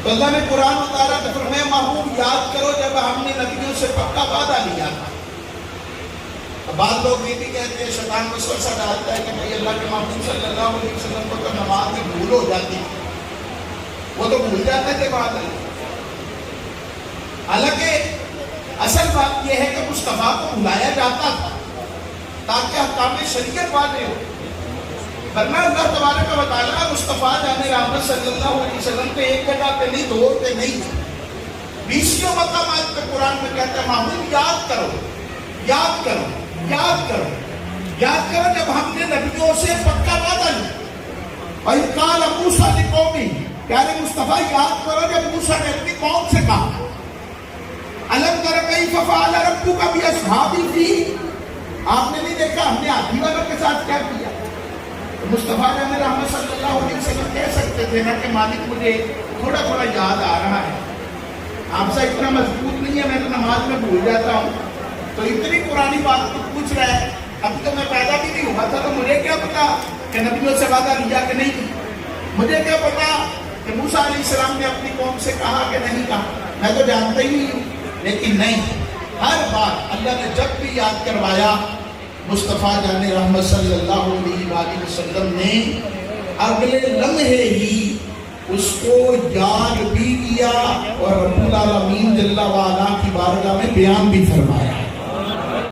تو اللہ نے قرآن اتارا تو فرمایا محبوب یاد کرو جب ہم نے نبیوں سے پکا وعدہ لیا تھا. بعض لوگ یہ بھی کہتے ہیں شیطان وسوسہ ڈالتا ہے کہ بھائی اللہ کے محبوب صلی اللہ علیہ وسلم کو تو نماز میں بھول ہو جاتی ہے، وہ تو بھول جاتا ہے کہ وعدہ. حالانکہ اصل بات یہ ہے کہ مصطفیٰ کو بلایا جاتا تھا تاکہ احکام شریعت واضح ہو. ورنہ اللہ تبارک و تعالیٰ مصطفیٰ جان رحمت صلی اللہ علیہ وسلم پہ ایک جگہ پہ نہیں، دو پہ نہیں، 20 مقامات پہ قرآن میں کہتا ہے محبوب یاد کرو، یاد کرو، یاد کرو، یاد کرو جب ہم نے نبیوں سے پکا وعدہ لیا. اور قال موسیٰ لقومہ، پیارے مصطفیٰ یاد کرو جب موسیٰ نے اپنی قوم سے کہا الم تر کیف فعل ربک باصحاب الفیل، آپ نے نہیں دیکھا ہم نے ہاتھی والوں کے ساتھ کیا کیا. مصطفیٰ جان رحمت صلی اللہ علیہ وسلم کہہ سکتے تھے نا کہ مالک مجھے تھوڑا تھوڑا یاد آ رہا ہے، آپ سے اتنا مضبوط نہیں ہے، میں تو نماز میں بھول جاتا ہوں. تو اتنی پرانی بات کو پوچھ رہا ہے، ابھی تو میں پیدا بھی نہیں ہوا تھا، تو مجھے کیا پتا کہ نبیوں سے وعدہ لیا کہ نہیں، مجھے کیا پتا کہ موسیٰ علیہ السلام نے اپنی قوم سے کہا کہ نہیں کہا، میں تو جانتا ہی نہیں ہوں. لیکن نہیں، ہر بار اللہ نے جب بھی یاد کروایا مصطفیٰ جان رحمت صلی اللہ علیہ وآلہ وسلم نے اگلے لمحے ہی اس کو یاد بھی کیا اور رب العالمین جل وعلا کی بارگاہ میں بیان بھی فرمایا.